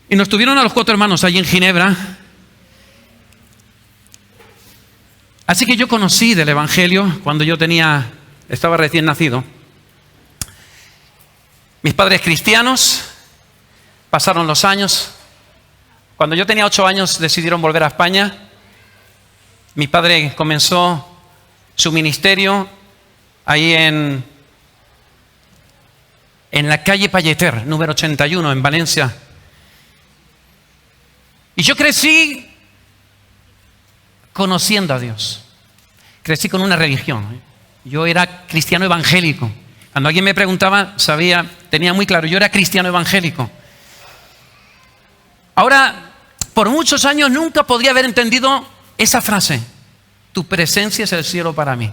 Y nos tuvieron a los 4 hermanos allí en Ginebra. Así que yo conocí del Evangelio cuando yo estaba recién nacido. Mis padres cristianos, pasaron los años. Cuando yo tenía 8 años decidieron volver a España. Mi padre comenzó su ministerio ahí en la calle Palleter, número 81, en Valencia. Y yo crecí conociendo a Dios. Crecí con una religión. Yo era cristiano evangélico. Cuando alguien me preguntaba, tenía muy claro, yo era cristiano evangélico. Ahora, por muchos años nunca podría haber entendido esa frase: tu presencia es el cielo para mí.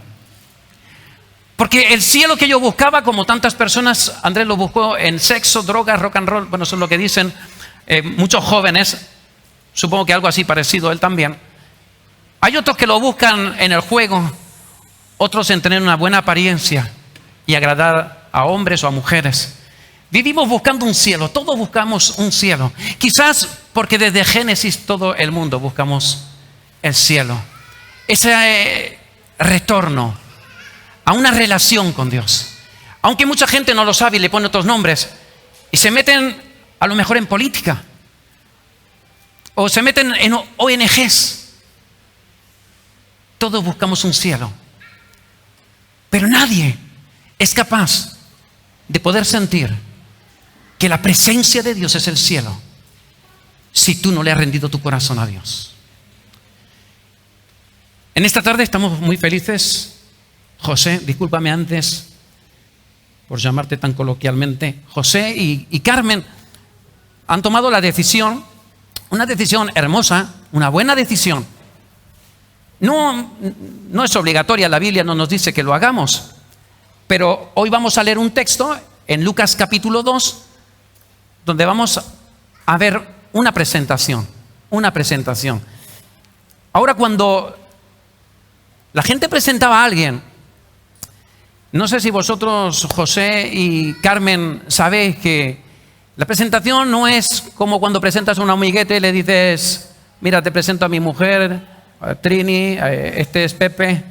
Porque el cielo que yo buscaba, como tantas personas, Andrés lo buscó en sexo, drogas, rock and roll, bueno, eso es lo que dicen muchos jóvenes, supongo que algo así parecido él también. Hay otros que lo buscan en el juego, otros en tener una buena apariencia y agradar a hombres o a mujeres. Vivimos buscando un cielo, todos buscamos un cielo. Quizás porque desde Génesis todo el mundo buscamos el cielo. Ese retorno a una relación con Dios. Aunque mucha gente no lo sabe y le pone otros nombres y se meten a lo mejor en política o se meten en ONGs. Todos buscamos un cielo, pero nadie es capaz de poder sentir que la presencia de Dios es el cielo si tú no le has rendido tu corazón a Dios. En esta tarde estamos muy felices. José, discúlpame antes por llamarte tan coloquialmente. José y Carmen han tomado la decisión, una decisión hermosa, una buena decisión. No es obligatoria, la Biblia no nos dice que lo hagamos, pero hoy vamos a leer un texto en Lucas capítulo 2, donde vamos a ver una presentación. Ahora, cuando la gente presentaba a alguien, no sé si vosotros, José y Carmen, sabéis que la presentación no es como cuando presentas a un amiguete y le dices: mira, te presento a mi mujer, a Trini, este es Pepe.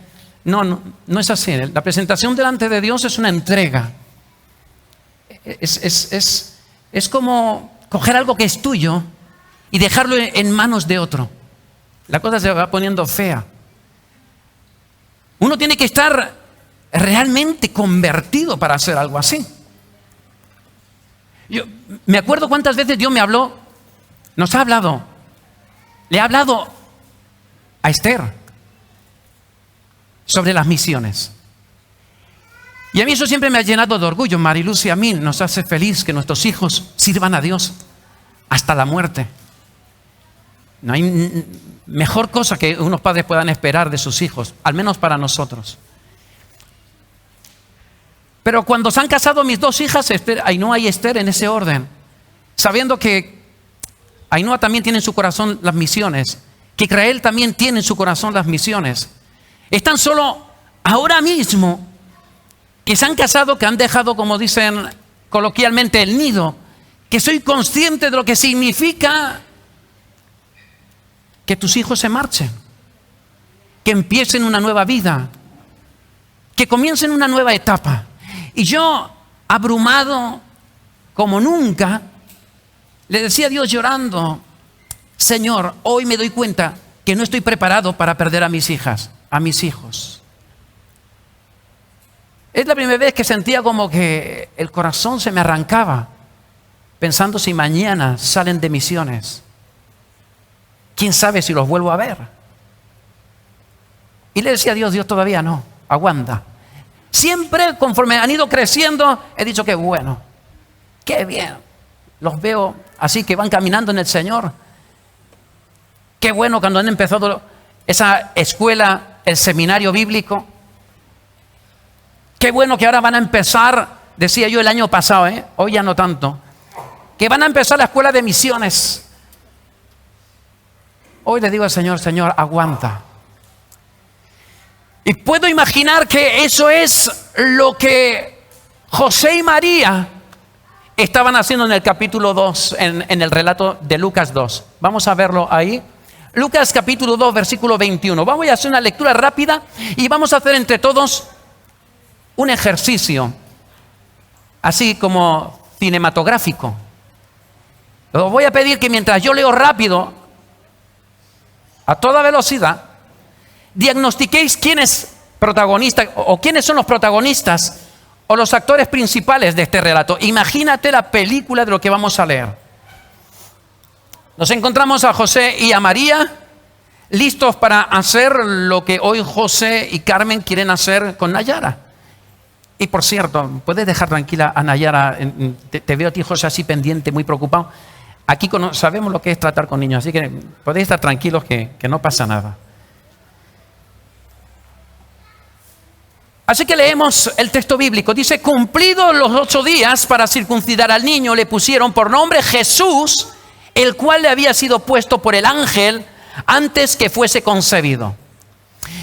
No es así. La presentación delante de Dios es una entrega. Es como coger algo que es tuyo y dejarlo en manos de otro. La cosa se va poniendo fea. Uno tiene que estar realmente convertido para hacer algo así. Yo me acuerdo cuántas veces Dios nos ha hablado. Le ha hablado a Esther sobre las misiones. Y a mí eso siempre me ha llenado de orgullo. Mariluz y a mí nos hace feliz que nuestros hijos sirvan a Dios hasta la muerte. No hay mejor cosa que unos padres puedan esperar de sus hijos, al menos para nosotros. Pero cuando se han casado mis 2 hijas, Ainhoa y Esther, en ese orden, sabiendo que Ainhoa también tiene en su corazón las misiones, que Israel también tiene en su corazón las misiones, están solo ahora mismo que se han casado, que han dejado, como dicen coloquialmente, el nido, que soy consciente de lo que significa que tus hijos se marchen, que empiecen una nueva vida, que comiencen una nueva etapa. Y yo, abrumado como nunca, le decía a Dios llorando: Señor, hoy me doy cuenta que no estoy preparado para perder a mis hijas, a mis hijos. Es la primera vez que sentía como que el corazón se me arrancaba, pensando si mañana salen de misiones. ¿Quién sabe si los vuelvo a ver? Y le decía a Dios: Dios, todavía no, aguanta. Siempre, conforme han ido creciendo, he dicho: qué bueno, qué bien. Los veo así, que van caminando en el Señor. Qué bueno cuando han empezado esa escuela, el seminario bíblico. Qué bueno que ahora van a empezar, decía yo el año pasado, hoy ya no tanto, que van a empezar la escuela de misiones. Hoy le digo al Señor: Señor, aguanta. Y puedo imaginar que eso es lo que José y María estaban haciendo en el capítulo 2, en el relato de Lucas 2. Vamos a verlo ahí. Lucas capítulo 2, versículo 21. Vamos a hacer una lectura rápida y vamos a hacer entre todos un ejercicio, así como cinematográfico. Os voy a pedir que mientras yo leo rápido, a toda velocidad, diagnostiquéis quién es protagonista o quiénes son los protagonistas o los actores principales de este relato. Imagínate la película de lo que vamos a leer. Nos encontramos a José y a María listos para hacer lo que hoy José y Carmen quieren hacer con Nayara. Y por cierto, ¿puedes dejar tranquila a Nayara? Te veo a ti, José, así pendiente, muy preocupado. Aquí sabemos lo que es tratar con niños, así que podéis estar tranquilos que no pasa nada. Así que leemos el texto bíblico. Dice, cumplidos los 8 días para circuncidar al niño, le pusieron por nombre Jesús, el cual le había sido puesto por el ángel antes que fuese concebido.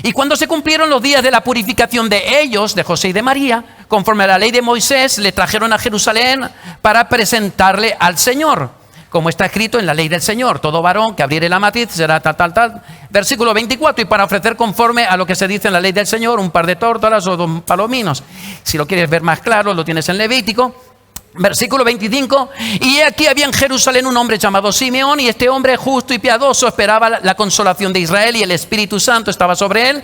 Y cuando se cumplieron los días de la purificación de ellos, de José y de María, conforme a la ley de Moisés, le trajeron a Jerusalén para presentarle al Señor. Como está escrito en la ley del Señor, todo varón que abriere la matriz será tal. Versículo 24, y para ofrecer conforme a lo que se dice en la ley del Señor, un par de tórtolas o 2 palominos. Si lo quieres ver más claro, lo tienes en Levítico. Versículo 25, y aquí había en Jerusalén un hombre llamado Simeón, y este hombre justo y piadoso esperaba la consolación de Israel, y el Espíritu Santo estaba sobre él,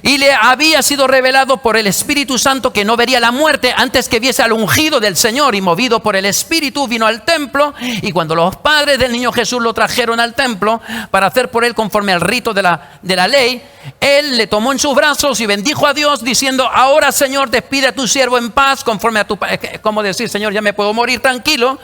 y le había sido revelado por el Espíritu Santo que no vería la muerte antes que viese al ungido del Señor, y movido por el Espíritu vino al templo, y cuando los padres del niño Jesús lo trajeron al templo para hacer por él conforme al rito de la ley, él le tomó en sus brazos y bendijo a Dios diciendo, ahora Señor, despide a tu siervo en paz conforme a tu... ¿Cómo decir, Señor, ya me puedo morir tranquilo?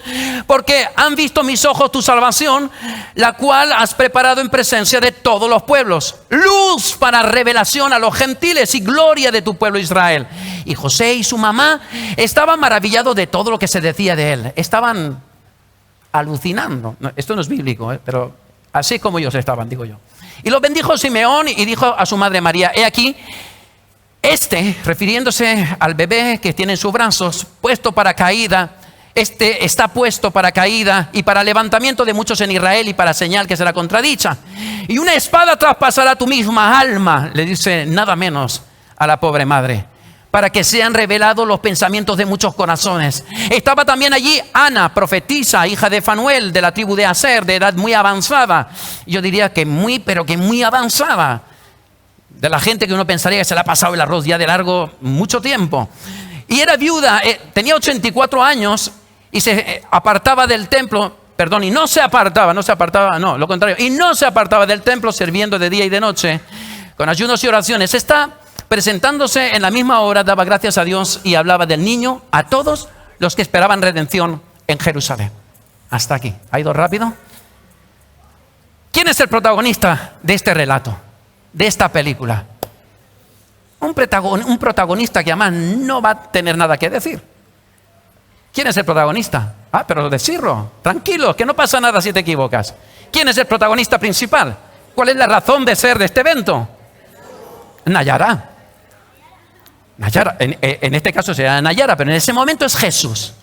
Porque han visto mis ojos tu salvación, la cual has preparado en presencia de todos los pueblos, luz para revelación a los gentiles y gloria de tu pueblo Israel. Y José y su mamá estaban maravillados de todo lo que se decía de él. Estaban alucinando. Esto no es bíblico, pero así como ellos estaban, digo yo. Y lo bendijo Simeón y dijo a su madre María, he aquí, refiriéndose al bebé que tiene en sus brazos, puesto para caída, está puesto para caída y para levantamiento de muchos en Israel y para señal que será contradicha. Y una espada traspasará tu misma alma, le dice nada menos a la pobre madre, para que sean revelados los pensamientos de muchos corazones. Estaba también allí Ana, profetisa, hija de Fanuel, de la tribu de Aser, de edad muy avanzada. Yo diría que muy avanzada. De la gente que uno pensaría que se le ha pasado el arroz ya de largo mucho tiempo. Y era viuda, tenía 84 años y se apartaba del templo, y no se apartaba, lo contrario. Y no se apartaba del templo sirviendo de día y de noche, con ayunos y oraciones. Presentándose en la misma hora, daba gracias a Dios y hablaba del niño a todos los que esperaban redención en Jerusalén. Hasta aquí. ¿Ha ido rápido? ¿Quién es el protagonista de este relato, de esta película? Un protagonista que además no va a tener nada que decir. ¿Quién es el protagonista? Pero decirlo, tranquilo, que no pasa nada si te equivocas. ¿Quién es el protagonista principal? ¿Cuál es la razón de ser de este evento? Nayara. En este caso será Nayara, pero en ese momento es Jesús.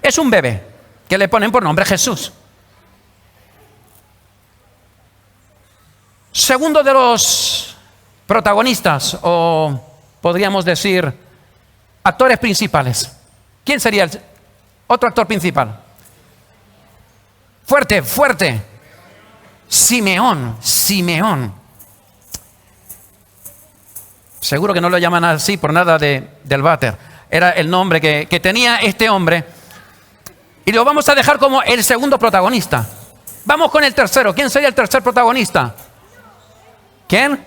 Es un bebé que le ponen por nombre Jesús. Segundo de los protagonistas, o podríamos decir actores principales. ¿Quién sería el otro actor principal? Fuerte. Simeón. Seguro que no lo llaman así por nada del váter. Era el nombre que tenía este hombre. Y lo vamos a dejar como el segundo protagonista. Vamos con el tercero. ¿Quién sería el tercer protagonista? ¿Quién?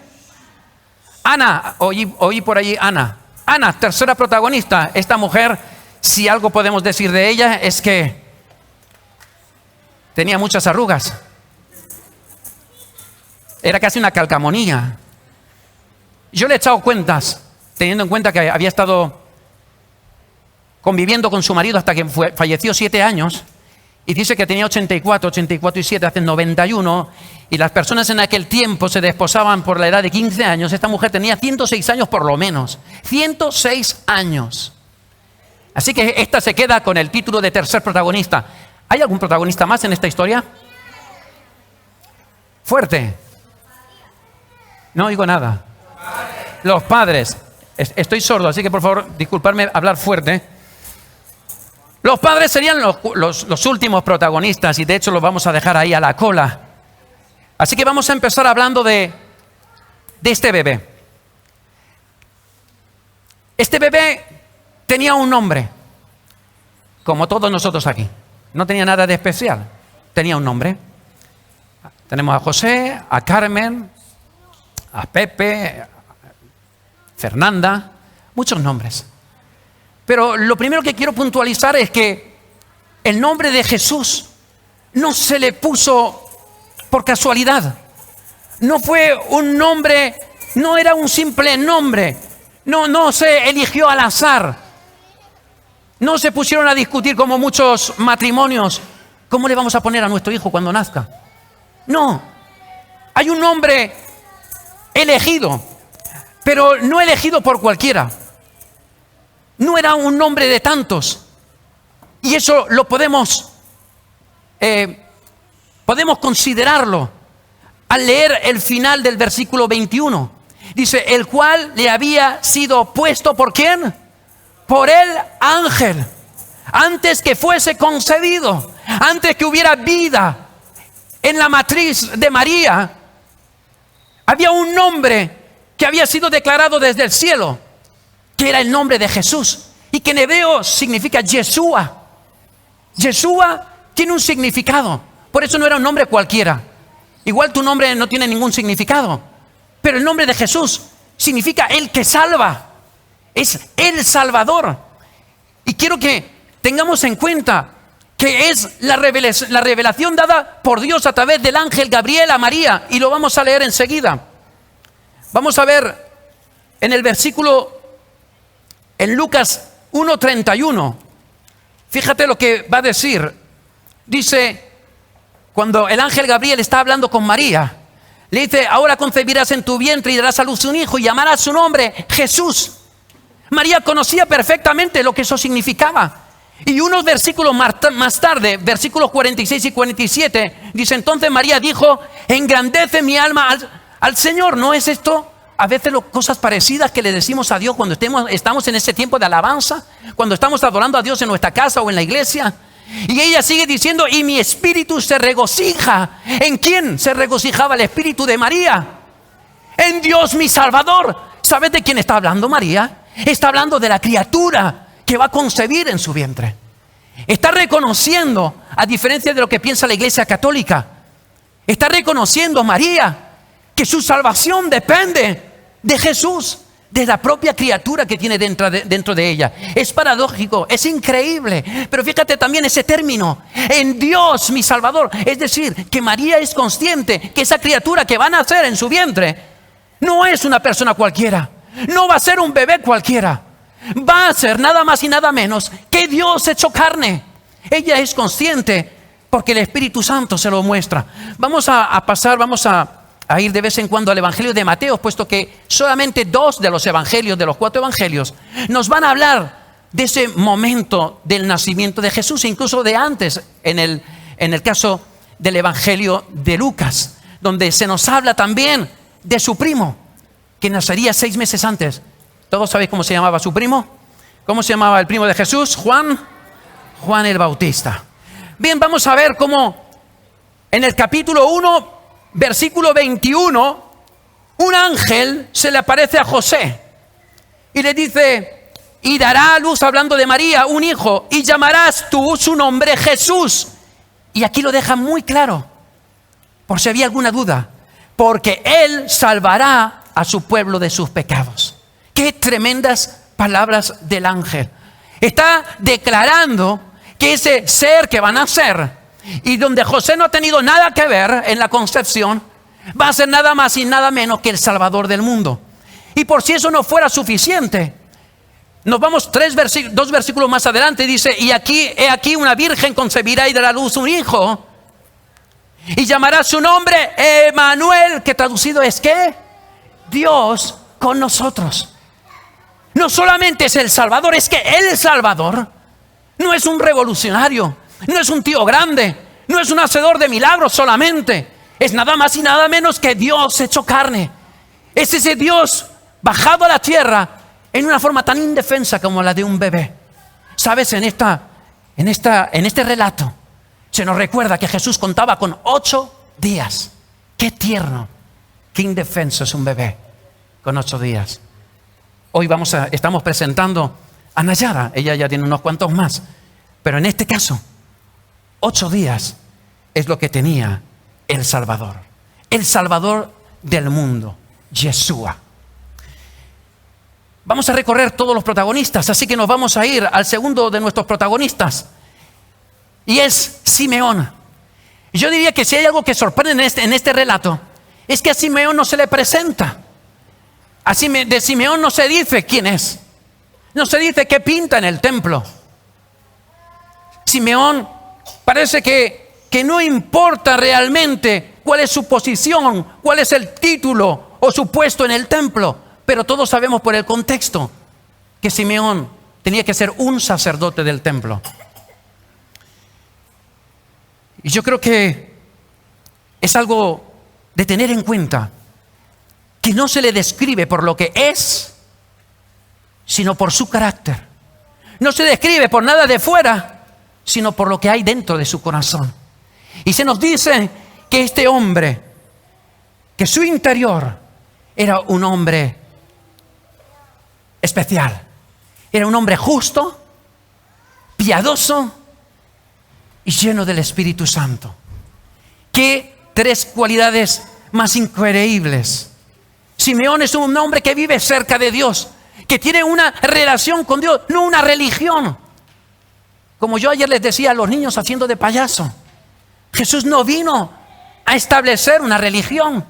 Ana. Oí por allí Ana. Ana, tercera protagonista. Esta mujer, si algo podemos decir de ella, es que tenía muchas arrugas. Era casi una calcamonía. Yo le he echado cuentas, teniendo en cuenta que había estado conviviendo con su marido hasta que falleció 7 años, y dice que tenía 84 y 7, hacen 91, y las personas en aquel tiempo se desposaban por la edad de 15 años. Esta mujer tenía 106 años por lo menos, 106 años. Así que esta se queda con el título de tercer protagonista. ¿Hay algún protagonista más en esta historia? Fuerte. No oigo nada. Los padres. Estoy sordo, así que por favor, disculpadme hablar fuerte. Los padres serían los últimos protagonistas y de hecho los vamos a dejar ahí a la cola. Así que vamos a empezar hablando de este bebé. Este bebé tenía un nombre, como todos nosotros aquí. No tenía nada de especial, tenía un nombre. Tenemos a José, a Carmen, a Pepe, a Fernanda, muchos nombres. Pero lo primero que quiero puntualizar es que el nombre de Jesús no se le puso por casualidad. No fue un nombre, no era un simple nombre. No se eligió al azar. No se pusieron a discutir como muchos matrimonios. ¿Cómo le vamos a poner a nuestro hijo cuando nazca? No. Hay un nombre elegido, pero no elegido por cualquiera. No era un nombre de tantos. Y eso lo podemos considerarlo al leer el final del versículo 21. Dice, el cual le había sido puesto ¿por quién? Por el ángel. Antes que fuese concebido, antes que hubiera vida en la matriz de María, había un nombre que había sido declarado desde el cielo, que era el nombre de Jesús, y que en hebreo significa Yeshua. Yeshua tiene un significado, por eso no era un nombre cualquiera. Igual tu nombre no tiene ningún significado, pero el nombre de Jesús significa el que salva, es el Salvador. Y quiero que tengamos en cuenta que es la revelación dada por Dios a través del ángel Gabriel a María, y lo vamos a leer enseguida. Vamos a ver en el versículo, en Lucas 1:31, fíjate lo que va a decir. Dice, cuando el ángel Gabriel está hablando con María, le dice, ahora concebirás en tu vientre y darás a luz un hijo y llamarás su nombre Jesús. María conocía perfectamente lo que eso significaba. Y unos versículos más tarde, versículos 46 y 47, dice, entonces María dijo, engrandece mi alma al Señor. ¿No es esto a veces cosas parecidas que le decimos a Dios cuando estamos en ese tiempo de alabanza? Cuando estamos adorando a Dios en nuestra casa o en la iglesia. Y ella sigue diciendo, y mi espíritu se regocija. ¿En quién se regocijaba el espíritu de María? En Dios mi Salvador. ¿Sabes de quién está hablando María? Está hablando de la criatura que va a concebir en su vientre. Está reconociendo, a diferencia de lo que piensa la Iglesia Católica, está reconociendo María que su salvación depende de Jesús, de la propia criatura que tiene dentro de ella. Es paradójico, es increíble, pero fíjate también ese término, en Dios mi Salvador. Es decir, que María es consciente que esa criatura que va a nacer en su vientre no es una persona cualquiera, no va a ser un bebé cualquiera, va a ser nada más y nada menos que Dios hecho carne. Ella es consciente porque el Espíritu Santo se lo muestra. Vamos a pasar, vamos a ir de vez en cuando al Evangelio de Mateo, puesto que solamente 2 de los evangelios, de los 4 evangelios, nos van a hablar de ese momento del nacimiento de Jesús, incluso de antes, en el caso del Evangelio de Lucas, donde se nos habla también de su primo, que nacería 6 meses antes. ¿Todos sabéis cómo se llamaba su primo? ¿Cómo se llamaba el primo de Jesús? Juan el Bautista. Bien, vamos a ver cómo en el capítulo 1, versículo 21, un ángel se le aparece a José y le dice, y dará a luz, hablando de María, un hijo, y llamarás tú su nombre Jesús. Y aquí lo deja muy claro, por si había alguna duda, porque él salvará a su pueblo de sus pecados. Qué tremendas palabras del ángel. Está declarando que ese ser que va a nacer, y donde José no ha tenido nada que ver en la concepción, va a ser nada más y nada menos que el Salvador del mundo. Y por si eso no fuera suficiente, nos vamos 2 versículos más adelante, dice, y he aquí una virgen concebirá y dará a luz un hijo, y llamará su nombre Emmanuel, que traducido es ¿qué? Dios con nosotros. no solamente es el Salvador, es que el Salvador no es un revolucionario, no es un tío grande, no es un hacedor de milagros solamente. Es nada más y nada menos que Dios hecho carne. Es ese Dios bajado a la tierra en una forma tan indefensa como la de un bebé. ¿Sabes? En este relato se nos recuerda que Jesús contaba con 8 días. Qué tierno, qué indefenso es un bebé con 8 días. Hoy estamos presentando a Nayara. Ella ya tiene unos cuantos más. Pero en este caso, 8 días es lo que tenía el Salvador. El Salvador del mundo, Yeshua. Vamos a recorrer todos los protagonistas, así que nos vamos a ir al segundo de nuestros protagonistas. Y es Simeón. Yo diría que si hay algo que sorprende en este relato, es que a Simeón no se le presenta. De Simeón no se dice quién es. No se dice qué pinta en el templo. Simeón parece que no importa realmente cuál es su posición, cuál es el título o su puesto en el templo. Pero todos sabemos por el contexto que Simeón tenía que ser un sacerdote del templo. Y yo creo que es algo de tener en cuenta, que no se le describe por lo que es, sino por su carácter. No se describe por nada de fuera, sino por lo que hay dentro de su corazón. Y se nos dice que este hombre, que su interior era un hombre especial. Era un hombre justo, piadoso y lleno del Espíritu Santo. Qué 3 cualidades más increíbles. Simeón es un hombre que vive cerca de Dios, que tiene una relación con Dios, no una religión. Como yo ayer les decía a los niños haciendo de payaso, Jesús no vino a establecer una religión.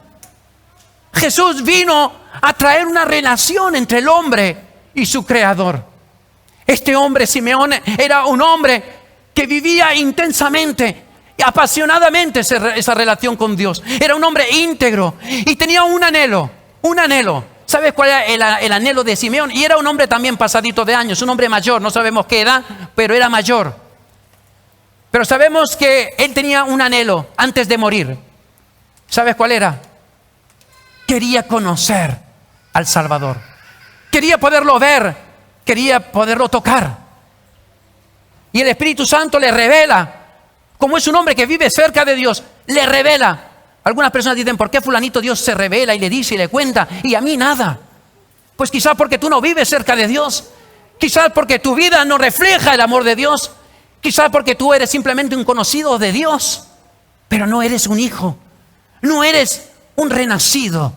Jesús vino a traer una relación entre el hombre y su Creador. Este hombre, Simeón, era un hombre que vivía intensamente y apasionadamente esa relación con Dios. Era un hombre íntegro y tenía un anhelo. ¿Sabes cuál era el anhelo de Simeón? Y era un hombre también pasadito de años, un hombre mayor, no sabemos qué edad, pero era mayor. Pero sabemos que él tenía un anhelo antes de morir. ¿Sabes cuál era? Quería conocer al Salvador. Quería poderlo ver, quería poderlo tocar. Y el Espíritu Santo le revela, como es un hombre que vive cerca de Dios, le revela. Algunas personas dicen, ¿por qué fulanito Dios se revela y le dice y le cuenta y a mí nada? Pues quizás porque tú no vives cerca de Dios. Quizás porque tu vida no refleja el amor de Dios. Quizás porque tú eres simplemente un conocido de Dios, pero no eres un hijo. No eres un renacido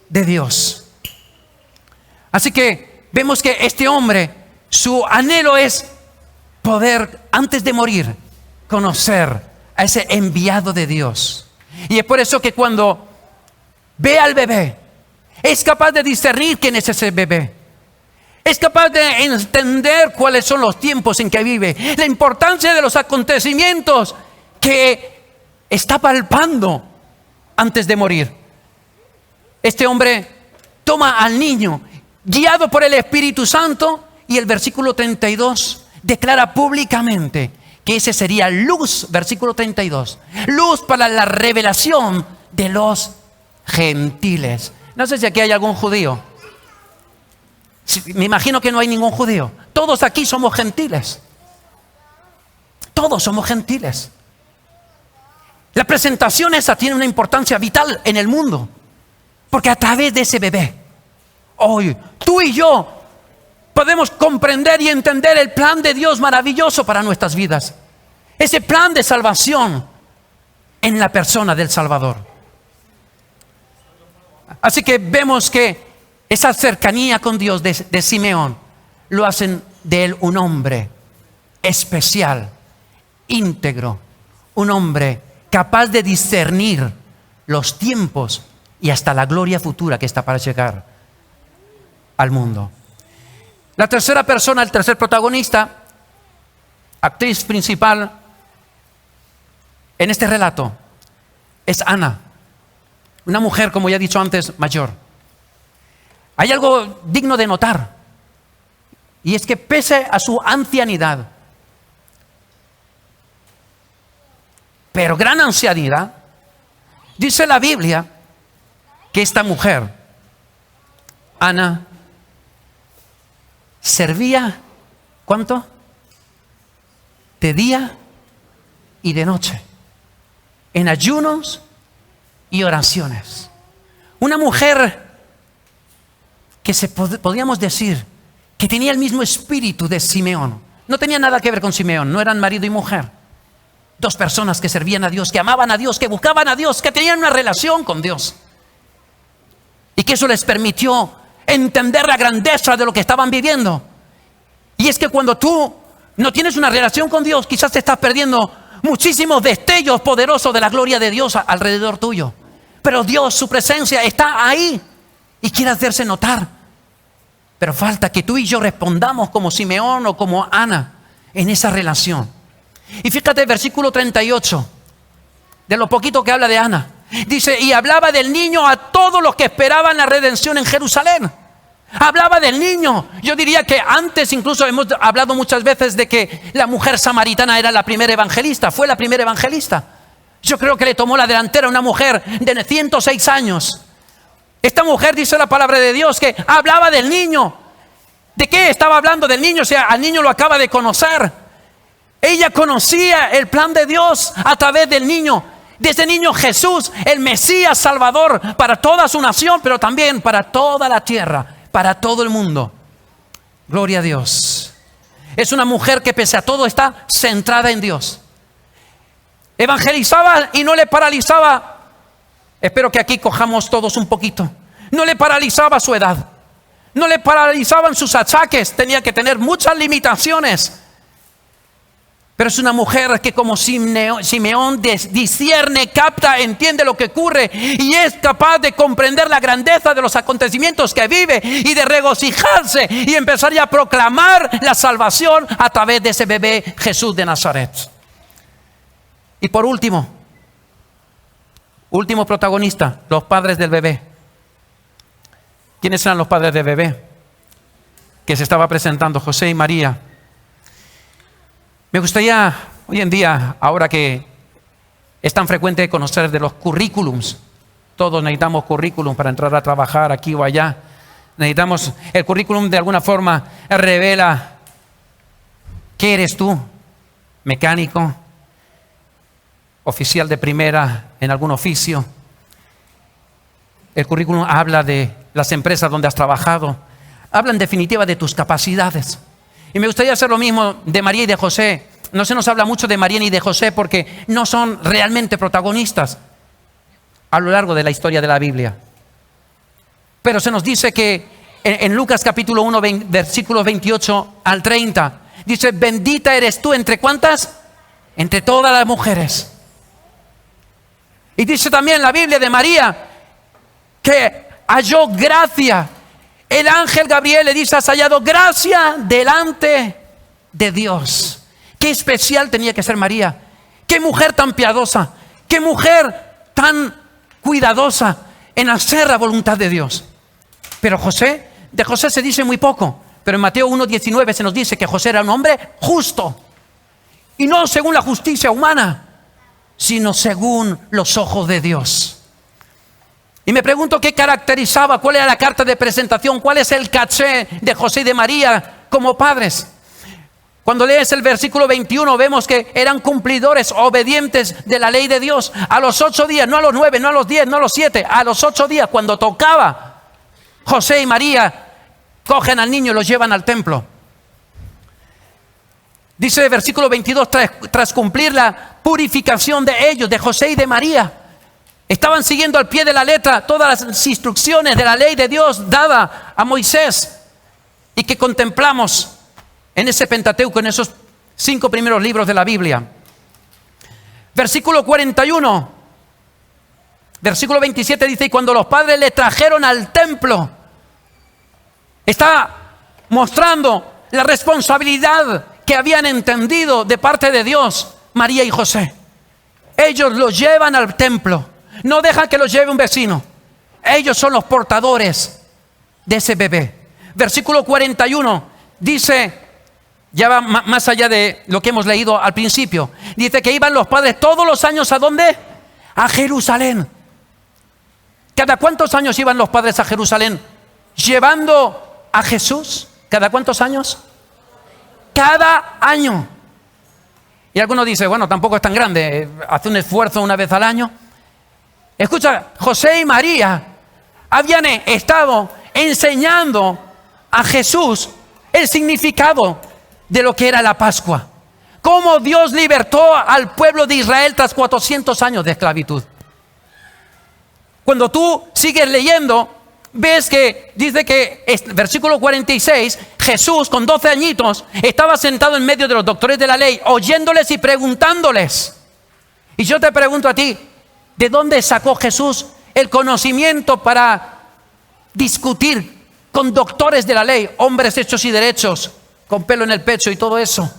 de Dios. Así que vemos que este hombre, su anhelo es poder, antes de morir, conocer a ese enviado de Dios. Y es por eso que cuando ve al bebé, es capaz de discernir quién es ese bebé. Es capaz de entender cuáles son los tiempos en que vive, la importancia de los acontecimientos que está palpando antes de morir. Este hombre toma al niño, guiado por el Espíritu Santo, y el versículo 32 declara públicamente que ese sería luz, versículo 32, luz para la revelación de los gentiles. No sé si aquí hay algún judío. Me imagino que no hay ningún judío. Todos aquí somos gentiles. Todos somos gentiles. La presentación esa tiene una importancia vital en el mundo. Porque a través de ese bebé, hoy tú y yo podemos comprender y entender el plan de Dios maravilloso para nuestras vidas. Ese plan de salvación en la persona del Salvador. Así que vemos que esa cercanía con Dios de Simeón lo hacen de él un hombre especial, íntegro, un hombre capaz de discernir los tiempos y hasta la gloria futura que está para llegar al mundo. La tercera persona, el tercer protagonista, actriz principal en este relato, es Ana, una mujer, como ya he dicho antes, mayor. hay algo digno de notar. Y es que pese a su ancianidad, pero gran ancianidad, dice la Biblia que esta mujer, Ana, servía, ¿cuánto? De día y de noche, en ayunos y oraciones. Una mujer que podríamos decir que tenía el mismo espíritu de Simeón. No tenía nada que ver con Simeón, no eran marido y mujer. Dos personas que servían a Dios, que amaban a Dios, que buscaban a Dios, que tenían una relación con Dios. Y que eso les permitió entender la grandeza de lo que estaban viviendo. Y es que cuando tú no tienes una relación con Dios, quizás te estás perdiendo muchísimos destellos poderosos de la gloria de Dios alrededor tuyo. Pero Dios, su presencia está ahí y quiere hacerse notar. Pero falta que tú y yo respondamos como Simeón o como Ana en esa relación. Y fíjate el versículo 38, de lo poquito que habla de Ana. Dice, y hablaba del niño a todos los que esperaban la redención en Jerusalén. Hablaba del niño. Yo diría que antes incluso hemos hablado muchas veces de que la mujer samaritana era la primera evangelista, fue la primera evangelista. Yo creo que le tomó la delantera a una mujer de 106 años. Esta mujer, dice la palabra de Dios, que hablaba del niño. ¿De qué estaba hablando del niño? O sea, al niño lo acaba de conocer. Ella conocía el plan de Dios a través del niño. De ese niño Jesús, el Mesías Salvador para toda su nación, pero también para toda la tierra, para todo el mundo. Gloria a Dios. Es una mujer que pese a todo está centrada en Dios. Evangelizaba y no le paralizaba. Espero que aquí cojamos todos un poquito. No le paralizaba su edad. No le paralizaban sus achaques. Tenía que tener muchas limitaciones. Pero es una mujer que como Simeón discierne, capta, entiende lo que ocurre y es capaz de comprender la grandeza de los acontecimientos que vive y de regocijarse y empezar ya a proclamar la salvación a través de ese bebé Jesús de Nazaret. Y por último protagonista, los padres del bebé. ¿Quiénes eran los padres del bebé? Que se estaba presentando, José y María. Me gustaría, hoy en día, ahora que es tan frecuente conocer de los currículums, todos necesitamos currículum para entrar a trabajar aquí o allá. Necesitamos, el currículum de alguna forma revela qué eres tú, mecánico, oficial de primera en algún oficio. El currículum habla de las empresas donde has trabajado, habla en definitiva de tus capacidades. Y me gustaría hacer lo mismo de María y de José. No se nos habla mucho de María ni de José porque no son realmente protagonistas a lo largo de la historia de la Biblia. Pero se nos dice que en Lucas capítulo 1, versículos 28 al 30, dice, bendita eres tú entre ¿cuántas? Entre todas las mujeres. Y dice también la Biblia de María que halló gracia. El ángel Gabriel le dice, has hallado gracia delante de Dios. Qué especial tenía que ser María. Qué mujer tan piadosa. Qué mujer tan cuidadosa en hacer la voluntad de Dios. Pero José, de José se dice muy poco. Pero en Mateo 1:19 se nos dice que José era un hombre justo. Y no según la justicia humana, sino según los ojos de Dios. Y me pregunto qué caracterizaba, cuál era la carta de presentación, cuál es el caché de José y de María como padres. Cuando lees el versículo 21 vemos que eran cumplidores, obedientes de la ley de Dios. A los 8 días, no a los 9, no a los 10, no a los 7, a los 8 días cuando tocaba, José y María cogen al niño y lo llevan al templo. Dice el versículo 22, tras cumplir la purificación de ellos, de José y de María, estaban siguiendo al pie de la letra todas las instrucciones de la ley de Dios dada a Moisés y que contemplamos en ese Pentateuco, en esos 5 primeros libros de la Biblia. Versículo 41, versículo 27 dice, y cuando los padres le trajeron al templo, está mostrando la responsabilidad que habían entendido de parte de Dios, María y José. Ellos los llevan al templo. No dejan que los lleve un vecino. Ellos son los portadores de ese bebé. Versículo 41 dice, ya va más allá de lo que hemos leído al principio. Dice que iban los padres todos los años, ¿a dónde? A Jerusalén. ¿Cada cuántos años iban los padres a Jerusalén llevando a Jesús? ¿Cada cuántos años? Cada año. Y alguno dice, bueno, tampoco es tan grande, hace un esfuerzo una vez al año. Escucha, José y María habían estado enseñando a Jesús el significado de lo que era la Pascua. Cómo Dios libertó al pueblo de Israel tras 400 años de esclavitud. Cuando tú sigues leyendo, ves que dice que, versículo 46, Jesús con 12 añitos estaba sentado en medio de los doctores de la ley, oyéndoles y preguntándoles. Y yo te pregunto a ti, ¿de dónde sacó Jesús el conocimiento para discutir con doctores de la ley, hombres hechos y derechos, con pelo en el pecho y todo eso?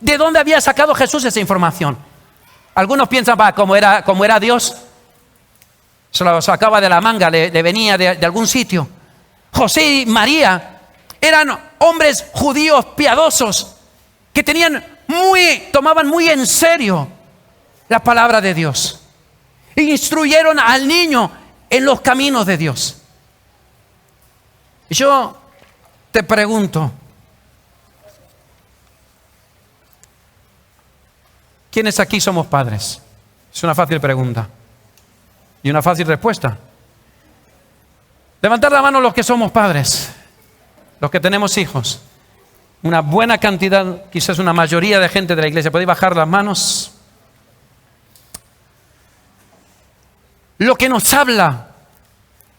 ¿De dónde había sacado Jesús esa información? Algunos piensan, como era Dios, se lo sacaba de la manga, le venía de algún sitio. José y María eran hombres judíos piadosos que tomaban muy en serio la palabra de Dios. Instruyeron al niño en los caminos de Dios. Y yo te pregunto, ¿quiénes aquí somos padres? Es una fácil pregunta y una fácil respuesta. Levantar la mano los que somos padres, los que tenemos hijos. Una buena cantidad, quizás una mayoría de gente de la iglesia. ¿Podéis bajar las manos? Lo que nos habla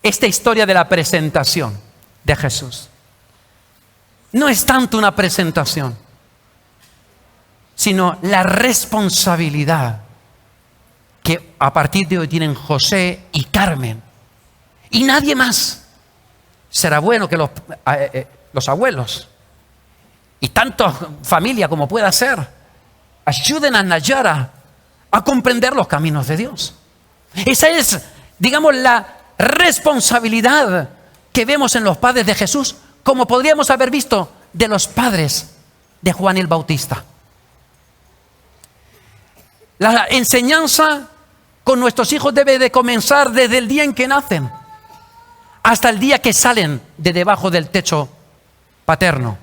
esta historia de la presentación de Jesús no es tanto una presentación, sino la responsabilidad que a partir de hoy tienen José y Carmen y nadie más. Será bueno que los abuelos y tanta familia como pueda ser ayuden a Nayara a comprender los caminos de Dios. Esa es, digamos, la responsabilidad que vemos en los padres de Jesús, como podríamos haber visto de los padres de Juan el Bautista. La enseñanza con nuestros hijos debe de comenzar desde el día en que nacen hasta el día que salen de debajo del techo paterno.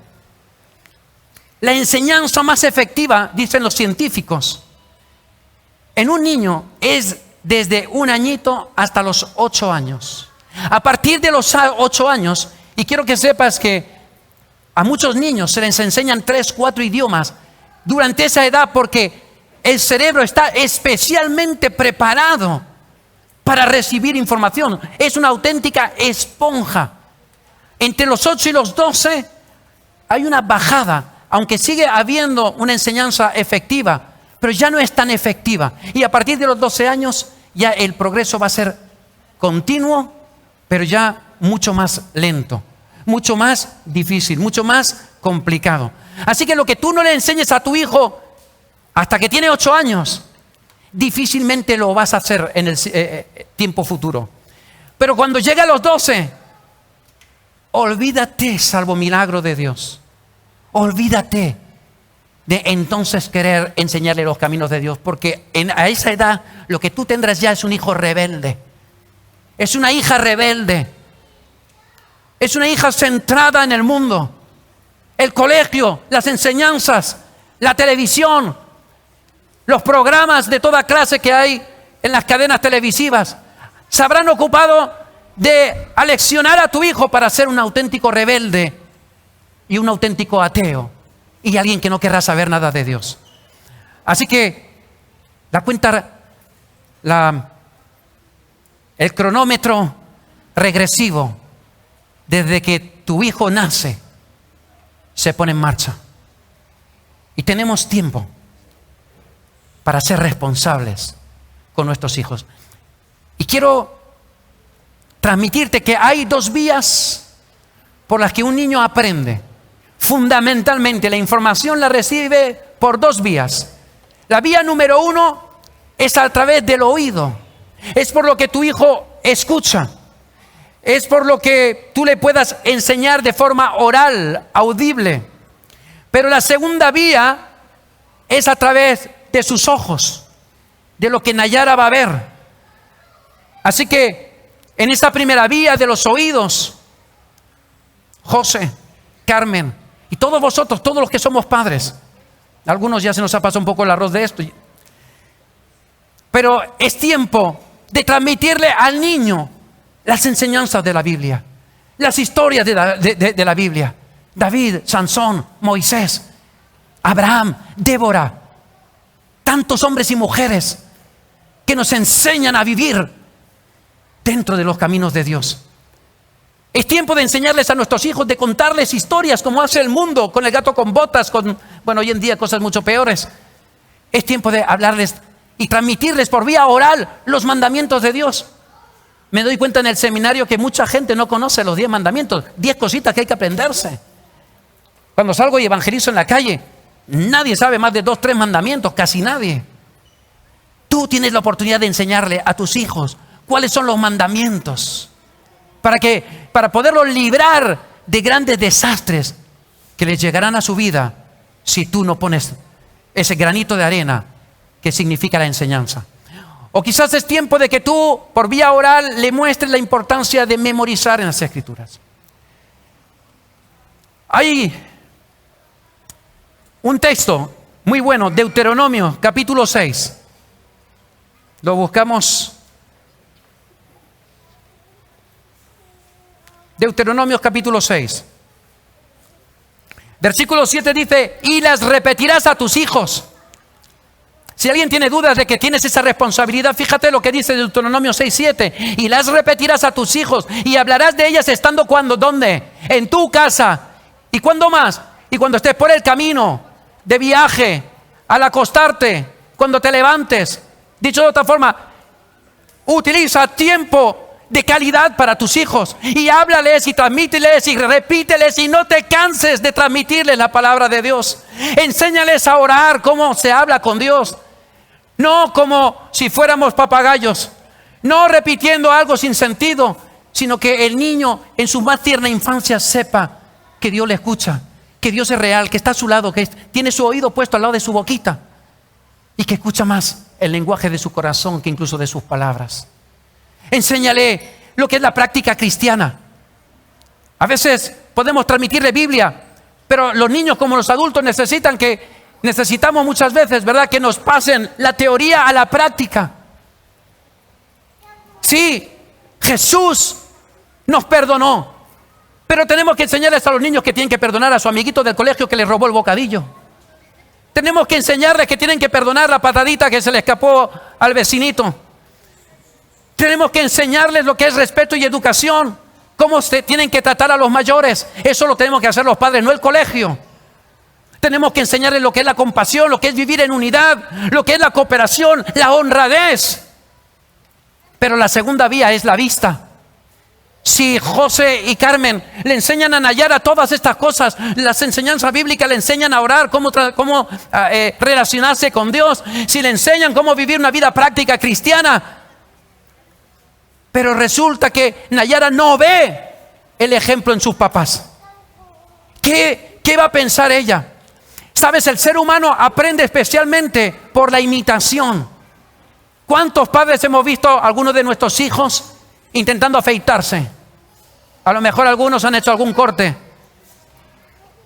La enseñanza más efectiva, dicen los científicos, en un niño es desde 1 añito hasta los 8 años. A partir de los 8 años, y quiero que sepas que a muchos niños se les enseñan 3, 4 idiomas durante esa edad porque el cerebro está especialmente preparado para recibir información. Es una auténtica esponja. Entre los 8 y los 12 hay una bajada, aunque sigue habiendo una enseñanza efectiva, pero ya no es tan efectiva. Y a partir de los 12 años ya el progreso va a ser continuo, pero ya mucho más lento, mucho más difícil, mucho más complicado. Así que lo que tú no le enseñes a tu hijo hasta que tiene 8 años, difícilmente lo vas a hacer en el tiempo futuro. Pero cuando llega a los 12, olvídate, salvo milagro de Dios, olvídate de entonces querer enseñarle los caminos de Dios, porque a esa edad lo que tú tendrás ya es un hijo rebelde, es una hija rebelde, es una hija centrada en el mundo, el colegio, las enseñanzas, la televisión, los programas de toda clase que hay en las cadenas televisivas, se habrán ocupado de aleccionar a tu hijo para ser un auténtico rebelde y un auténtico ateo y alguien que no querrá saber nada de Dios. Así que el cronómetro regresivo desde que tu hijo nace se pone en marcha y tenemos tiempo para ser responsables con nuestros hijos. Y quiero transmitirte que hay 2 vías por las que un niño aprende. Fundamentalmente la información la recibe por 2 vías. La vía número 1 es a través del oído. Es por lo que tu hijo escucha. es por lo que tú le puedas enseñar de forma oral, audible. Pero la segunda vía es a través de sus ojos, de lo que Nayara va a ver. Así que en esta primera vía de los oídos, José, Carmen y todos vosotros, todos los que somos padres, algunos ya se nos ha pasado un poco el arroz de esto, pero es tiempo de transmitirle al niño las enseñanzas de la Biblia, las historias de la Biblia. David, Sansón, Moisés, Abraham, Débora, tantos hombres y mujeres que nos enseñan a vivir dentro de los caminos de Dios. Es tiempo de enseñarles a nuestros hijos, de contarles historias como hace el mundo, con el gato con botas, bueno, hoy en día cosas mucho peores. Es tiempo de hablarles y transmitirles por vía oral los mandamientos de Dios. Me doy cuenta en el seminario que mucha gente no conoce los 10 mandamientos, 10 cositas que hay que aprenderse. Cuando salgo y evangelizo en la calle, nadie sabe más de 2, 3 mandamientos, casi nadie. Tú tienes la oportunidad de enseñarle a tus hijos cuáles son los mandamientos, para poderlos librar de grandes desastres que les llegarán a su vida si tú no pones ese granito de arena que significa la enseñanza. O quizás es tiempo de que tú, por vía oral, le muestres la importancia de memorizar en las Escrituras. Hay un texto muy bueno, Deuteronomio, capítulo 6. Lo buscamos. Deuteronomio, capítulo 6. Versículo 7 dice: y las repetirás a tus hijos. Si alguien tiene dudas de que tienes esa responsabilidad, fíjate lo que dice Deuteronomio 6:7. Y las repetirás a tus hijos y hablarás de ellas estando cuando, ¿dónde? En tu casa. ¿Y cuándo más? Y cuando estés por el camino, de viaje, al acostarte, cuando te levantes. Dicho de otra forma, utiliza tiempo de calidad para tus hijos y háblales y transmíteles y repíteles y no te canses de transmitirles la palabra de Dios. Enséñales a orar cómo se habla con Dios, no como si fuéramos papagayos, no repitiendo algo sin sentido, sino que el niño en su más tierna infancia sepa que Dios le escucha, que Dios es real, que está a su lado, que tiene su oído puesto al lado de su boquita y que escucha más el lenguaje de su corazón que incluso de sus palabras. Enséñale lo que es la práctica cristiana. A veces podemos transmitirle Biblia, pero los niños como los adultos necesitamos muchas veces, ¿verdad?, que nos pasen la teoría a la práctica. Sí, Jesús nos perdonó, pero tenemos que enseñarles a los niños que tienen que perdonar a su amiguito del colegio que les robó el bocadillo. Tenemos que enseñarles que tienen que perdonar la patadita que se le escapó al vecinito. Tenemos que enseñarles lo que es respeto y educación, cómo se tienen que tratar a los mayores. Eso lo tenemos que hacer los padres, no el colegio. Tenemos que enseñarles lo que es la compasión, lo que es vivir en unidad, lo que es la cooperación, la honradez. Pero la segunda vía es la vista. Si José y Carmen le enseñan a Nayara todas estas cosas, las enseñanzas bíblicas le enseñan a orar, cómo relacionarse con Dios, si le enseñan cómo vivir una vida práctica cristiana, pero resulta que Nayara no ve el ejemplo en sus papás, ¿qué va a pensar ella? Sabes, el ser humano aprende especialmente por la imitación. ¿Cuántos padres hemos visto a algunos de nuestros hijos intentando afeitarse? A lo mejor algunos han hecho algún corte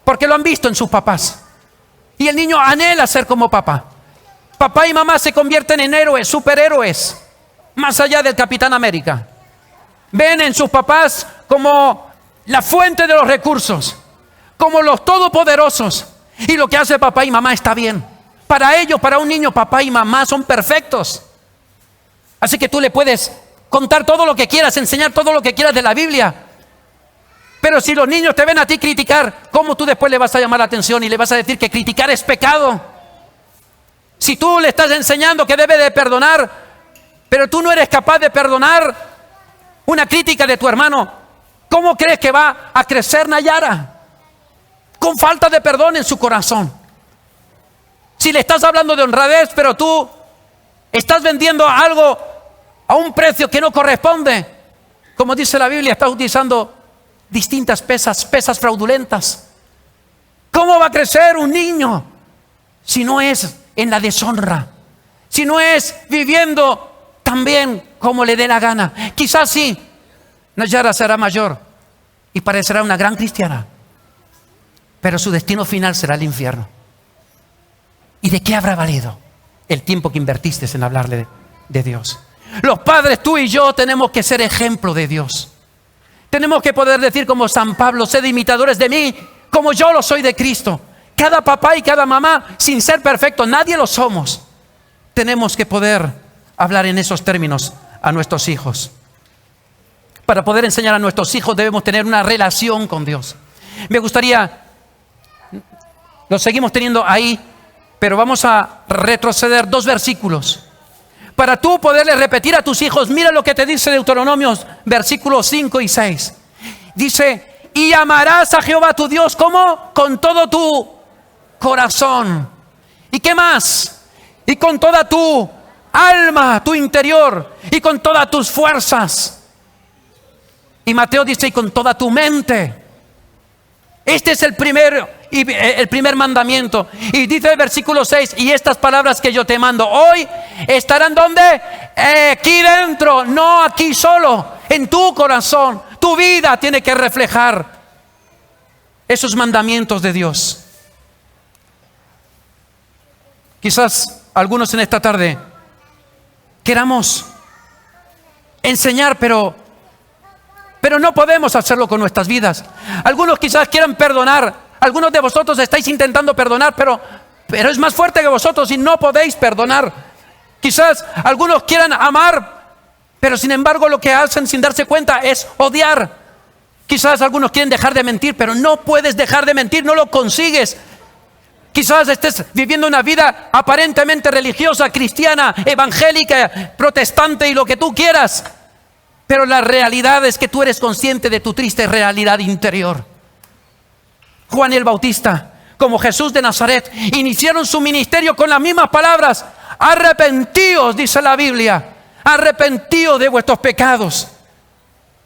porque lo han visto en sus papás. Y el niño anhela ser como papá. Papá y mamá se convierten en héroes, superhéroes, más allá del Capitán América. Ven en sus papás como la fuente de los recursos, como los todopoderosos. Y lo que hace papá y mamá está bien. Para ellos, para un niño, papá y mamá son perfectos. Así que tú le puedes contar todo lo que quieras, enseñar todo lo que quieras de la Biblia. Pero si los niños te ven a ti criticar, ¿cómo tú después le vas a llamar la atención y le vas a decir que criticar es pecado? Si tú le estás enseñando que debe de perdonar, pero tú no eres capaz de perdonar una crítica de tu hermano, ¿cómo crees que va a crecer Nayara? Con falta de perdón en su corazón. Si le estás hablando de honradez, pero tú estás vendiendo algo a un precio que no corresponde, como dice la Biblia, está utilizando distintas pesas fraudulentas. ¿Cómo va a crecer un niño si no es en la deshonra? Si no es viviendo también como le dé la gana. Quizás sí, Nayara será mayor y parecerá una gran cristiana, pero su destino final será el infierno. ¿Y de qué habrá valido el tiempo que invertiste en hablarle de Dios? Los padres, tú y yo, tenemos que ser ejemplo de Dios. Tenemos que poder decir como San Pablo: sed imitadores de mí como yo lo soy de Cristo. Cada papá y cada mamá, sin ser perfectos, nadie lo somos. Tenemos que poder hablar en esos términos a nuestros hijos. Para poder enseñar a nuestros hijos debemos tener una relación con Dios. Me gustaría, lo seguimos teniendo ahí, pero vamos a retroceder 2 versículos. Para tú poderle repetir a tus hijos, mira lo que te dice Deuteronomios, versículos 5 y 6. Dice: y amarás a Jehová tu Dios, ¿cómo? Con todo tu corazón. ¿Y qué más? Y con toda tu alma, tu interior, y con todas tus fuerzas. Y Mateo dice: y con toda tu mente. Este es el primer mandamiento. Y dice el versículo 6: y estas palabras que yo te mando hoy estarán ¿dónde? Aquí dentro, no aquí solo, en tu corazón. Tu vida tiene que reflejar esos mandamientos de Dios. Quizás algunos en esta tarde queramos enseñar, pero no podemos hacerlo con nuestras vidas. Algunos quizás quieran perdonar. Algunos de vosotros estáis intentando perdonar, pero es más fuerte que vosotros y no podéis perdonar. Quizás algunos quieran amar, pero sin embargo lo que hacen sin darse cuenta es odiar. Quizás algunos quieren dejar de mentir, pero no puedes dejar de mentir, no lo consigues. Quizás estés viviendo una vida aparentemente religiosa, cristiana, evangélica, protestante y lo que tú quieras, pero la realidad es que tú eres consciente de tu triste realidad interior. Juan el Bautista, como Jesús de Nazaret, iniciaron su ministerio con las mismas palabras: arrepentíos, dice la Biblia, arrepentíos de vuestros pecados,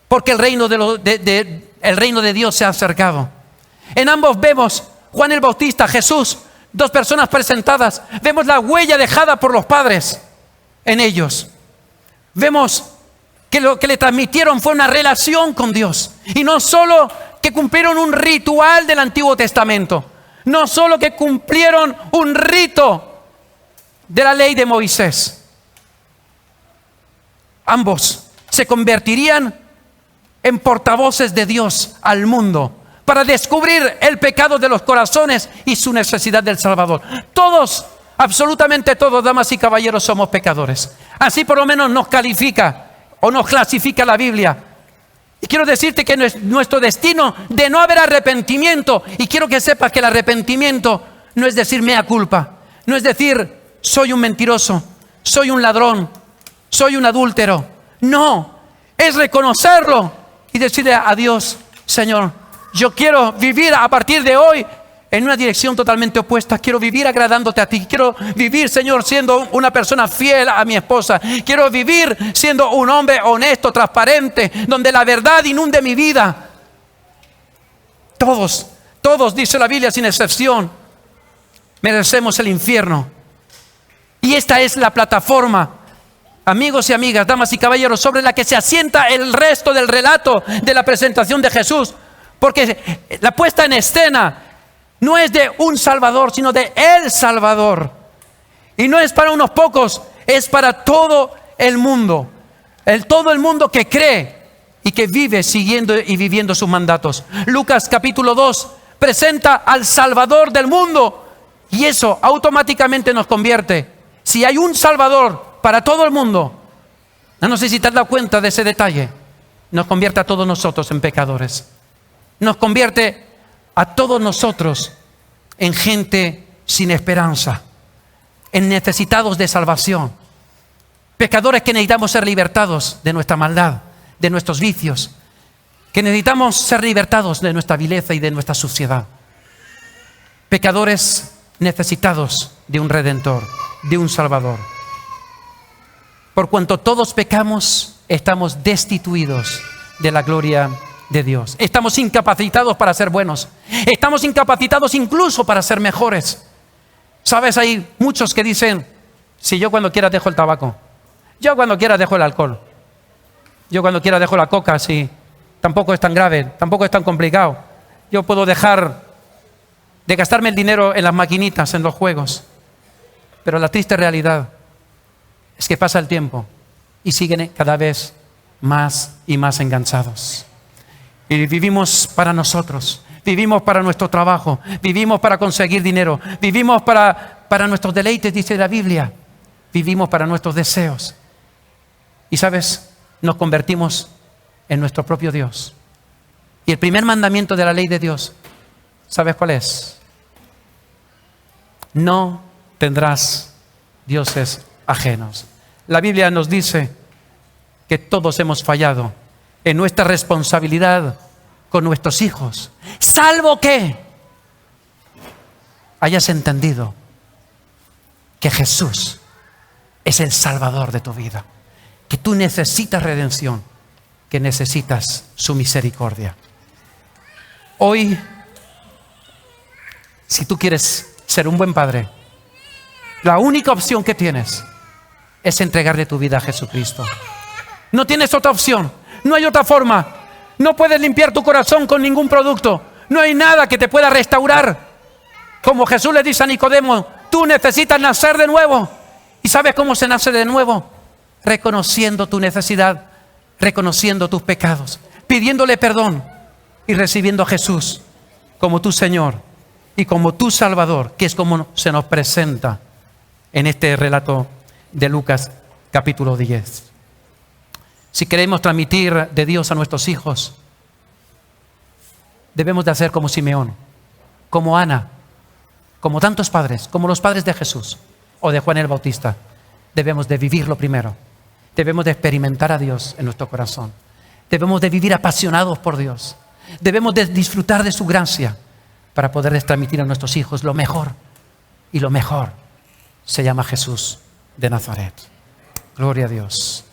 porque el reino de Dios se ha acercado. En ambos vemos Juan el Bautista, Jesús, 2 personas presentadas. Vemos la huella dejada por los padres en ellos. Vemos que lo que le transmitieron fue una relación con Dios. Y no solo que cumplieron un ritual del Antiguo Testamento, no solo que cumplieron un rito de la ley de Moisés. Ambos se convertirían en portavoces de Dios al mundo para descubrir el pecado de los corazones y su necesidad del Salvador. Todos, absolutamente todos, damas y caballeros, somos pecadores. Así por lo menos nos califica o nos clasifica la Biblia. Y quiero decirte que nuestro destino de no haber arrepentimiento, y quiero que sepas que el arrepentimiento no es decir mea culpa, no es decir soy un mentiroso, soy un ladrón, soy un adúltero. No, es reconocerlo y decirle a Dios: Señor, yo quiero vivir a partir de hoy en una dirección totalmente opuesta. Quiero vivir agradándote a ti. Quiero vivir, Señor, siendo una persona fiel a mi esposa. Quiero vivir siendo un hombre honesto, transparente, donde la verdad inunde mi vida. Todos, dice la Biblia, sin excepción, merecemos el infierno. Y esta es la plataforma, amigos y amigas, damas y caballeros, sobre la que se asienta el resto del relato de la presentación de Jesús. Porque la puesta en escena no es de un Salvador, sino de el Salvador. Y no es para unos pocos, es para todo el mundo. Todo el mundo que cree y que vive siguiendo y viviendo sus mandatos. Lucas capítulo 2 presenta al Salvador del mundo. Y eso automáticamente nos convierte. Si hay un Salvador para todo el mundo, no sé si te has dado cuenta de ese detalle, nos convierte a todos nosotros en pecadores. Nos convierte a todos nosotros en gente sin esperanza, en necesitados de salvación, pecadores que necesitamos ser libertados de nuestra maldad, de nuestros vicios, que necesitamos ser libertados de nuestra vileza y de nuestra suciedad. Pecadores necesitados de un Redentor, de un Salvador. Por cuanto todos pecamos, estamos destituidos de la gloria de Dios. Estamos incapacitados para ser buenos. Estamos incapacitados incluso para ser mejores. ¿Sabes? Hay muchos que dicen, si yo cuando quiera dejo el tabaco, yo cuando quiera dejo el alcohol, yo cuando quiera dejo la coca, si tampoco es tan grave, tampoco es tan complicado. Yo puedo dejar de gastarme el dinero en las maquinitas, en los juegos. Pero la triste realidad es que pasa el tiempo y siguen cada vez más y más enganchados. Y vivimos para nosotros, vivimos para nuestro trabajo, vivimos para conseguir dinero, vivimos para nuestros deleites, dice la Biblia, vivimos para nuestros deseos. Y sabes, nos convertimos en nuestro propio Dios. Y el primer mandamiento de la ley de Dios, ¿sabes cuál es? No tendrás dioses ajenos. La Biblia nos dice que todos hemos fallado en nuestra responsabilidad con nuestros hijos, salvo que hayas entendido que Jesús es el Salvador de tu vida, que tú necesitas redención, que necesitas su misericordia. Hoy, si tú quieres ser un buen padre, la única opción que tienes es entregarle tu vida a Jesucristo. No tienes otra opción, no hay otra forma. No puedes limpiar tu corazón con ningún producto. No hay nada que te pueda restaurar. Como Jesús le dice a Nicodemo, tú necesitas nacer de nuevo. ¿Y sabes cómo se nace de nuevo? Reconociendo tu necesidad, reconociendo tus pecados, pidiéndole perdón y recibiendo a Jesús como tu Señor y como tu Salvador, que es como se nos presenta en este relato de Lucas capítulo 10. Si queremos transmitir de Dios a nuestros hijos, debemos de hacer como Simeón, como Ana, como tantos padres, como los padres de Jesús o de Juan el Bautista. Debemos de vivirlo primero. Debemos de experimentar a Dios en nuestro corazón. Debemos de vivir apasionados por Dios. Debemos de disfrutar de su gracia para poder transmitir a nuestros hijos lo mejor. Y lo mejor se llama Jesús de Nazaret. Gloria a Dios.